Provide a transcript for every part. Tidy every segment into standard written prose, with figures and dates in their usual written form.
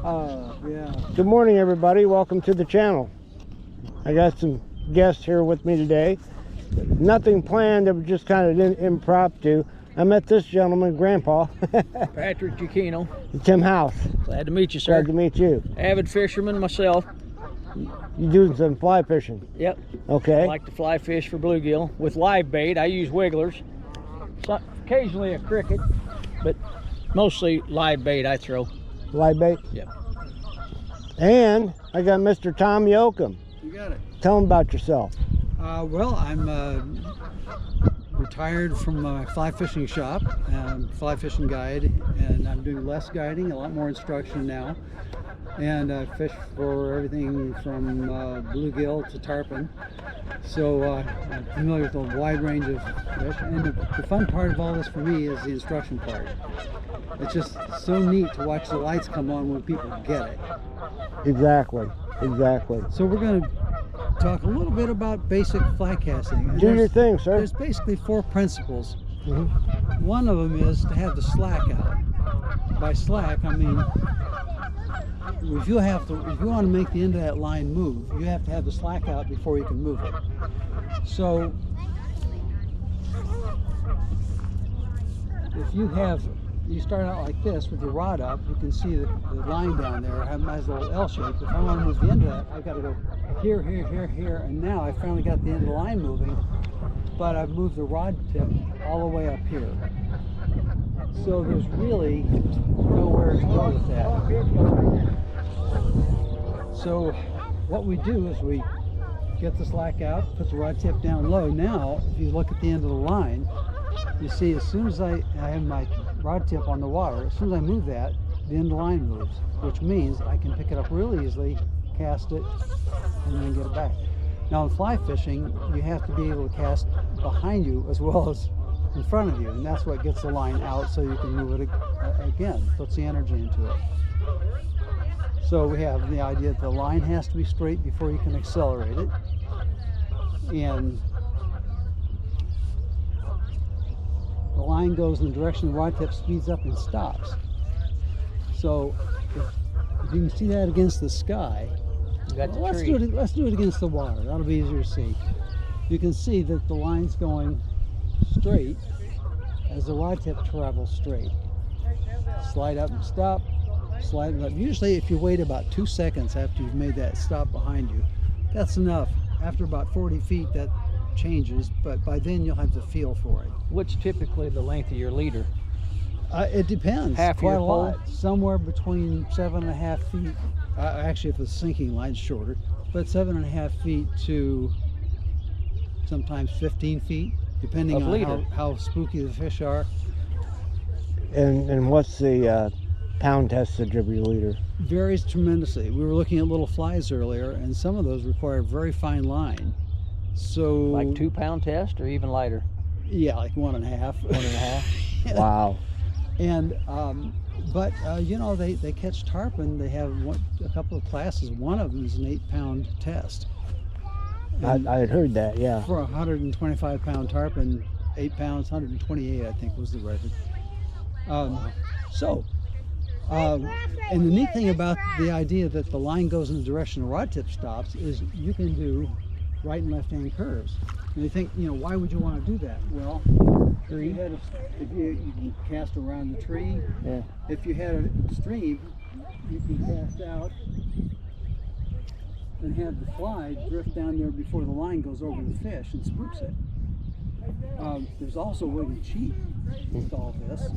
Yeah. Good morning, everybody. Welcome to the channel. I got some guests here with me today. Nothing planned. It was just kind of impromptu. I met this gentleman, Grandpa. Patrick Giacchino. Tim House. Glad to meet you, sir. Glad to meet you. Avid fisherman myself. You doing some fly fishing? Yep. Okay. I like to fly fish for bluegill with live bait. I use wigglers. So, occasionally a cricket, but mostly live bait I throw. Live bait? Yep. And I got Mr. Tom Yocum. You got it. Tell him about yourself. Well, I'm retired from my fly fishing shop, fly fishing guide, and I'm doing less guiding, a lot more instruction now. And I fish for everything from bluegill to tarpon. So I'm familiar with a wide range of fish. And the fun part of all this for me is the instruction part. It's just so neat to watch the lights come on when people get it. Exactly. Exactly. So we're going to talk a little bit about basic fly casting. And Do your thing, sir. There's basically 4 principles. Mm-hmm. One of them is to have the slack out. By slack, I mean if you want to make the end of that line move, you have to have the slack out before you can move it. So if you start out like this with your rod up, you can see the line down there. I have a nice little L shape. If I want to move the end of that, I've got to go here, here, here, here, and now I finally got the end of the line moving, but I've moved the rod tip all the way up here. So there's really nowhere to go with that. So what we do is we get the slack out, put the rod tip down low. Now, if you look at the end of the line, you see as soon as I have my rod tip on the water, as soon as I move that, the end of the line moves, which means I can pick it up really easily, cast it, and then get it back. Now in fly fishing, you have to be able to cast behind you as well as in front of you, and that's what gets the line out so you can move it again, puts the energy into it. So we have the idea that the line has to be straight before you can accelerate it, and the line goes in the direction the rod tip speeds up and stops. So if you can see that against the sky, let's do it against the water. That'll be easier to see. You can see that the line's going straight as the rod tip travels straight. Slide up and stop, slide it up. Usually if you wait about 2 seconds after you've made that stop behind you, that's enough. After about 40 feet that changes, but by then you'll have the feel for it. What's typically the length of your leader? It depends. Half quite your a lot. pole? Somewhere between 7.5 feet. Actually, if it's sinking line, shorter, but 7.5 feet to sometimes 15 feet, depending on how spooky the fish are. And what's the pound testage of your leader? Varies tremendously. We were looking at little flies earlier, and some of those require very fine line. So like 2 pound test or even lighter? Yeah, like 1.5. 1.5? Yeah. Wow. And but you know, they catch tarpon. They have a couple of classes. One of them is an 8 pound test. I had heard that, yeah. For a 125 pound tarpon, 8 pounds, 128 I think was the record. And the neat thing about the idea that the line goes in the direction the rod tip stops is you can do right and left hand curves. And they think, you know, why would you want to do that? Well, if you can cast around the tree. Yeah. If you had a stream, you can cast out and have the fly drift down there before the line goes over the fish and spooks it. There's also a way to cheat with all this.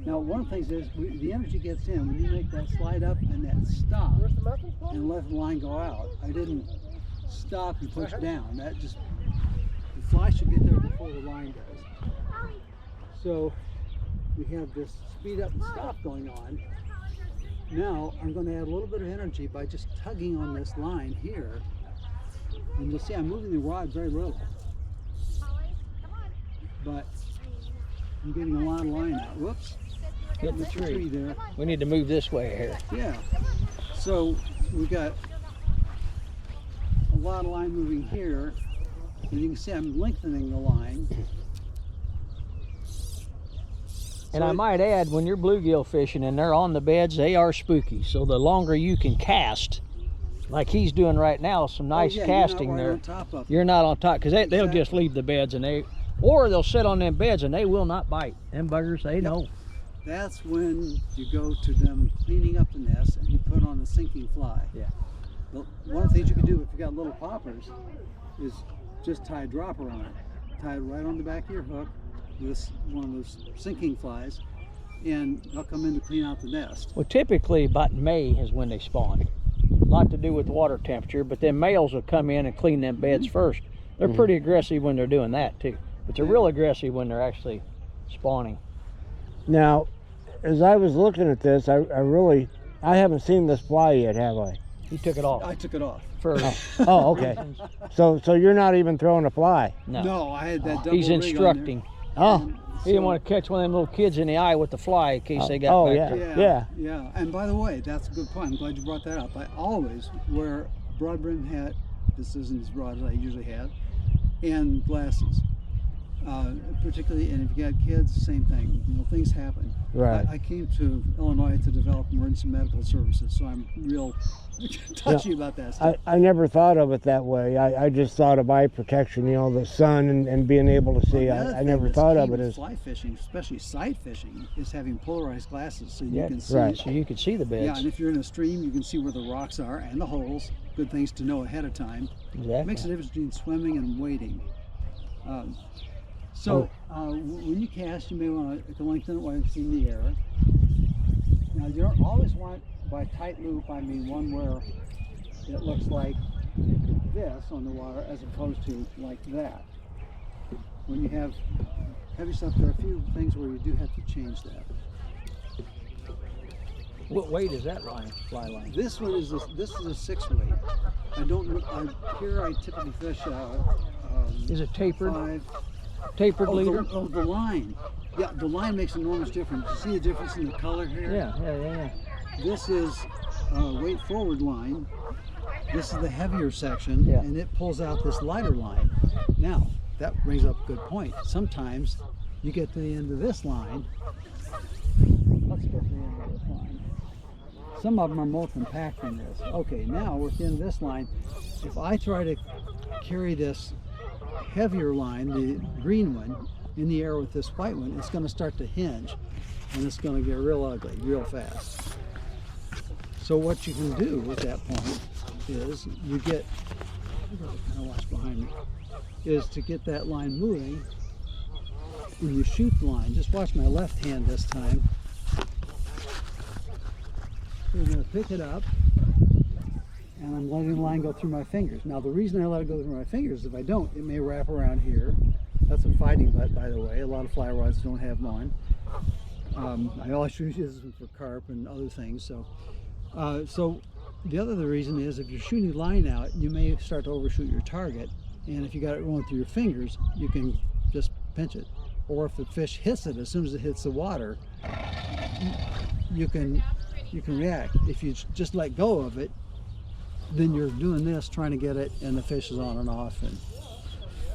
Now, one of the things is the energy gets in when you make that slide up and that stop and let the line go out. I didn't stop and push down. That just, the fly should get there before the line does. So we have this speed up and stop going on. Now I'm going to add a little bit of energy by just tugging on this line here, and you'll see I'm moving the rod very little, but I'm getting a lot of line out. Whoops, Hit the tree there. We need to move this way here. Yeah, so we've got a lot of line moving here, and you can see I'm lengthening the line. And I might add, when you're bluegill fishing and they're on the beds, they are spooky. So the longer you can cast, like he's doing right now, some nice casting you're not there. on top of You're not on top, because they'll just leave the beds, and or they'll sit on them beds and they will not bite. Them buggers, they know. That's when you go to them cleaning up the nest and you put on a sinking fly. Yeah. One of the things you can do if you got little poppers is just tie a dropper on it. Tie it right on the back of your hook with one of those sinking flies, and they'll come in to clean out the nest. Well, typically about May is when they spawn. A lot to do with water temperature, but then males will come in and clean them beds first. They're pretty aggressive when they're doing that too, but they're real aggressive when they're actually spawning. Now, as I was looking at this, I haven't seen this fly yet, have I? He took it off. I took it off. For Oh, okay. So you're not even throwing a fly? No, I had that double He's rig on instructing. Oh. He didn't want to catch one of them little kids in the eye with the fly in case they got back there. there. Yeah. And by the way, that's a good point. I'm glad you brought that up. I always wear a broad brim hat. This isn't as broad as I usually have, and glasses. Particularly, and if you got kids, same thing. You know, things happen. Right. I came to Illinois to develop emergency medical services, so I'm real touchy about that stuff. I never thought of it that way. I just thought of eye protection, you know, the sun and being able to see. I never thought of it as fly fishing, especially sight fishing, is having polarized glasses so you can see. Right. So you can see the beds. Yeah, and if you're in a stream, you can see where the rocks are and the holes. Good things to know ahead of time. Exactly. It makes a difference between swimming and wading. When you cast, you may want to lengthen it while it's in the air. Now, you don't always want, by tight loop, I mean one where it looks like this on the water as opposed to like that. When you have heavy stuff, there are a few things where you do have to change that. What weight is that fly line? This one is this is a 6 weight. Here I typically fish. Is it tapered? 5. Tapered leader? The line. Yeah, the line makes an enormous difference. You see the difference in the color here? Yeah. This is a weight forward line. This is the heavier section, and it pulls out this lighter line. Now, that brings up a good point. Sometimes you get to the end of this line. Let's get to the end of this line. Some of them are more compact than this. Okay, now we're at the end of this line. If I try to carry this heavier line, the green one, in the air with this white one, it's going to start to hinge, and it's going to get real ugly real fast. So what you can do at that point is you get, I watch behind me, is to get that line moving, and you shoot the line. Just watch my left hand this time. So we're going to pick it up, and I'm letting the line go through my fingers. Now the reason I let it go through my fingers is if I don't, it may wrap around here. That's a fighting butt, by the way. A lot of fly rods don't have one. I always use them for carp and other things. So the other reason is if you're shooting line out, you may start to overshoot your target. And if you got it rolling through your fingers, you can just pinch it. Or if the fish hits it as soon as it hits the water, you can react. If you just let go of it, then you're doing this, trying to get it, and the fish is on and off. And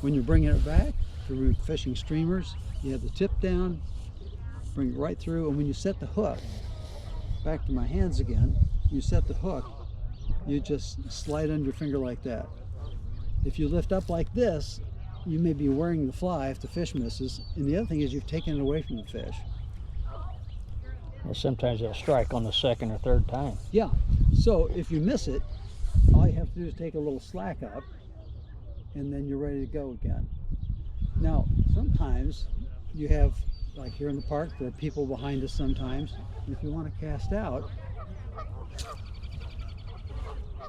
when you're bringing it back through fishing streamers, you have the tip down, bring it right through, and when you set the hook, back to my hands again, you set the hook, you just slide under your finger like that. If you lift up like this, you may be wearing the fly if the fish misses, and the other thing is you've taken it away from the fish. Well, sometimes they'll strike on the second or third time. Yeah, so if you miss it, all you have to do is take a little slack up, and then you're ready to go again. Now, sometimes you have, like here in the park, there are people behind us sometimes, and if you want to cast out,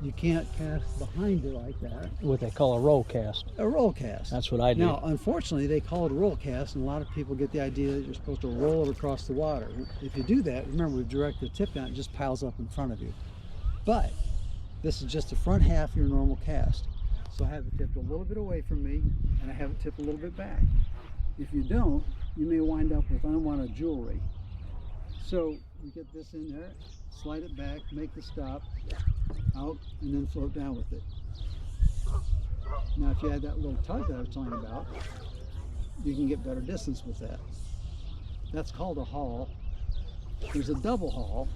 you can't cast behind it like that. What they call a roll cast. A roll cast. That's what I do. Now, unfortunately, they call it a roll cast, and a lot of people get the idea that you're supposed to roll it across the water. If you do that, remember, we've directed the tip down, it just piles up in front of you. But this is just the front half of your normal cast. So I have it tipped a little bit away from me, and I have it tipped a little bit back. If you don't, you may wind up with unwanted jewelry. So you get this in there, slide it back, make the stop, out, and then float down with it. Now if you had that little tug that I was talking about, you can get better distance with that. That's called a haul. There's a double haul,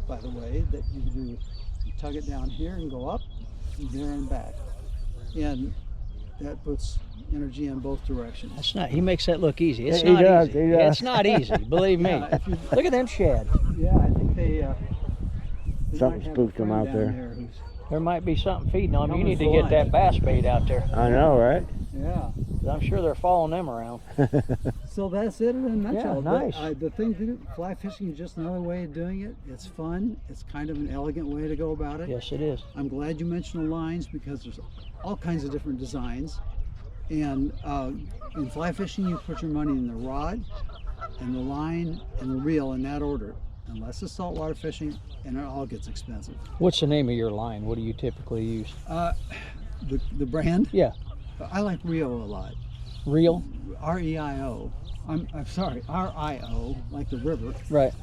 by the way, that you can do. You tug it down here and go up, and there and back. And that puts energy in both directions. That's not. He makes that look easy. It's He not does, easy. he does. It's not easy. Believe me. Yeah, if you- Look at them shad. Yeah, I think they Something might have a spooked them friend out down there. who's- There might be something feeding on them. You Coming need to for get lunch. that bass bait out there. I know, right? Yeah. 'Cause I'm sure they're following them around. So that's it in a nutshell. Yeah, nice. The thing to do, fly fishing is just another way of doing it. It's fun. It's kind of an elegant way to go about it. Yes, it is. I'm glad you mentioned the lines because there's all kinds of different designs. And in fly fishing, you put your money in the rod and the line and the reel in that order, unless it's saltwater fishing, and it all gets expensive. What's the name of your line? What do you typically use? The brand? Yeah, I like Rio a lot. reel. R-E-I-O. I'm sorry, R-I-O, like the river. Right.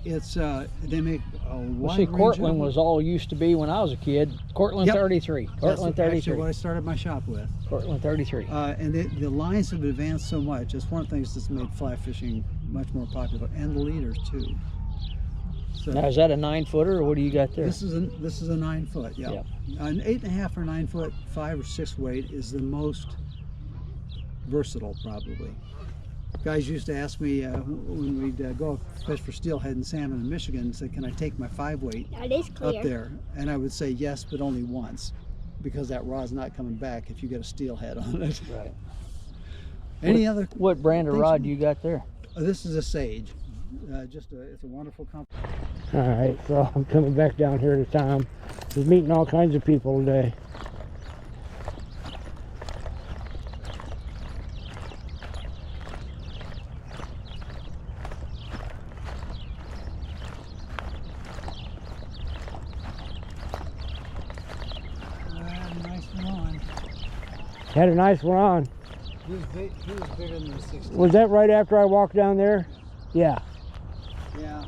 It's they make a wide Well, see, range Cortland of was all used to be when I was a kid. Cortland Yep. 33. That's Cortland actually 33. what I started my shop with. Cortland 33. And the lines have advanced so much. It's one of the things that's made fly fishing much more popular, and the leaders too. So Now, is that a 9-footer or what do you got there? this is a 9 foot. Yeah. Yep. An 8.5 or 9 foot, 5 or 6 weight is the most versatile probably. Guys used to ask me when we'd go fish for steelhead and salmon in Michigan, and say, "Can I take my 5 weight That is clear. up there?" And I would say yes, but only once, because that rod's not coming back if you get a steelhead on it. Right. Any other? What brand of Thanks. rod you got there? This is a Sage. It's a wonderful company. All right, so I'm coming back down here to Tom. He's meeting all kinds of people today. Nice one on. Had a nice one on. He was bigger than the 16. Was that right after I walked down there? Yeah. Yeah.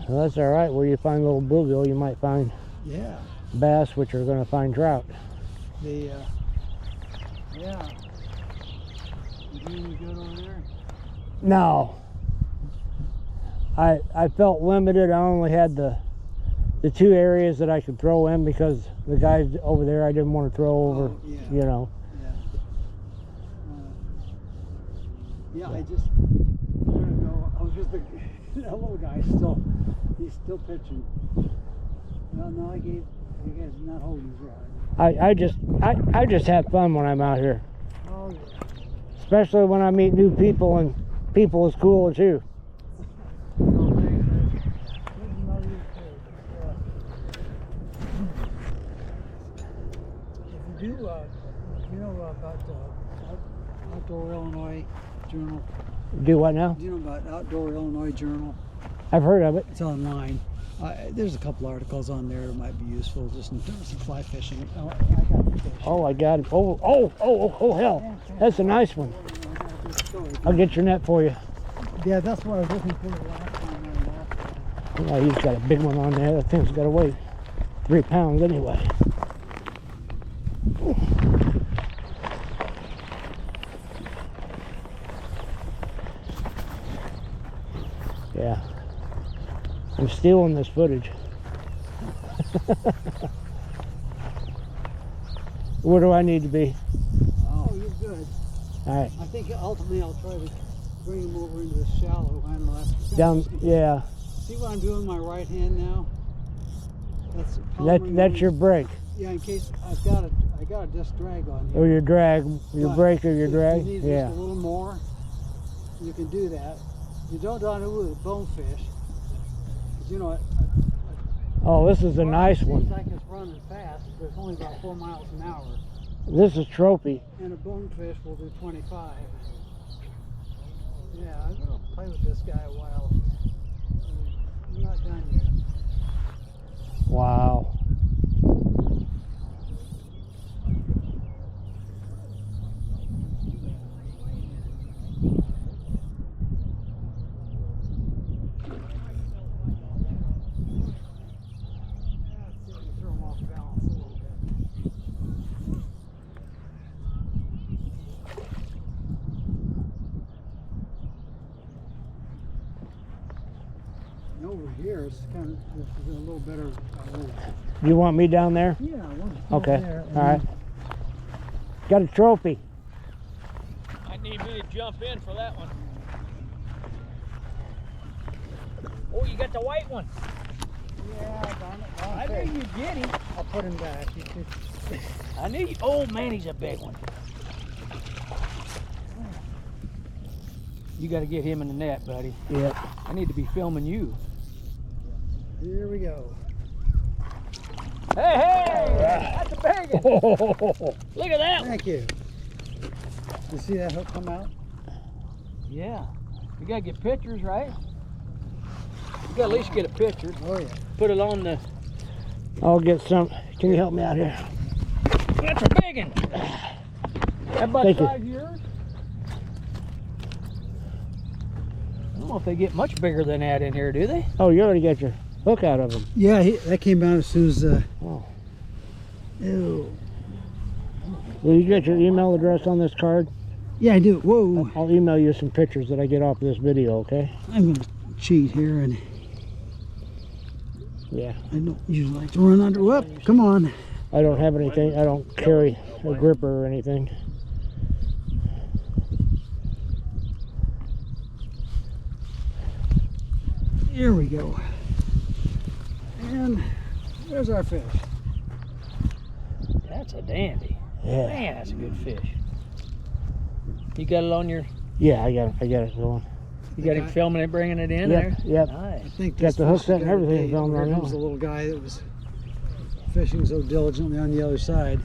Well, that's all right. Where you find little bluegill, you might find Yeah. bass, which are going to find trout. Yeah. You doing any good over there? No. I felt limited. I only had the 2 areas that I could throw in because the guys over there I didn't want to throw over, Oh, yeah. you know. Yeah. I just, I don't know. I was just that little guy he's still pitching. No, I gave, you guys not holding his rod. I just have fun when I'm out here, Oh, yeah. especially when I meet new people and people as cool as you. If you do, you know about Outdoor Illinois Journal? Do what now? Do you know about Outdoor Illinois Journal? I've heard of it. It's online. There's a couple articles on there that might be useful just in terms of fly fishing. I got the fish. Oh, I got it. Oh, hell. That's a nice one. I'll get your net for you. Yeah, that's what I was looking for the last time. Oh, he's got a big one on there. That thing's got to weigh 3 pounds anyway. Yeah. I'm stealing this footage. Where do I need to be? Oh, you're good. All right. I think ultimately I'll try to bring him over into the shallow end. Down, yeah. See what I'm doing with my right hand now? That's your brake. Yeah, in case I got a disc drag on here. Or your drag. Your But brake or your if drag. you need Yeah. just a little more, you can do that. You don't want to do it with bonefish. 'Cause you know, Oh, this is a nice seems one. like it's running fast, but it's only about 4 miles an hour. This is trophy. And a bonefish will do 25. Yeah, I'm gonna play with this guy a while. I'm not done yet. Wow. Throw him off balance a little over here, it's kind of this is a little better. You want me down there? Yeah, I want to Okay. there. All right. Got a trophy. I need me to jump in for that one. Oh, you got the white one. Yeah, darn it. I knew you'd get him. I'll put him back. I knew you. Oh man, he's a big one. You got to get him in the net, buddy. Yep. I need to be filming you. Here we go. Hey, hey! That's a big one. Look at that one. Thank you. You see that hook come out? Yeah. You got to get pictures, right? You got to at least get a picture. Oh yeah. Put it on the... I'll get some. Can you help me out here? That's a big one. That about Thank you. 5 years? I don't know if they get much bigger than that in here, do they? Oh, you already got your hook out of him. Yeah, that came out as soon as. Oh. Ew. Will you get your email address on this card? Yeah, I do. Whoa. I'll email you some pictures that I get off this video, okay? I'm gonna cheat here, and Yeah. I don't usually like to run under. Whoop! Come on. I don't have anything. I don't carry a gripper or anything. Here we go. And there's our fish. That's a dandy. Yeah. Man, that's a good fish. You got it on your... Yeah, I got it going. You got him filming it, bringing it in Yep, there? yep. Nice. I think Got this the hook fish set and got a everything date. filmed Here on comes that the one. little guy that was fishing so diligently on the other side.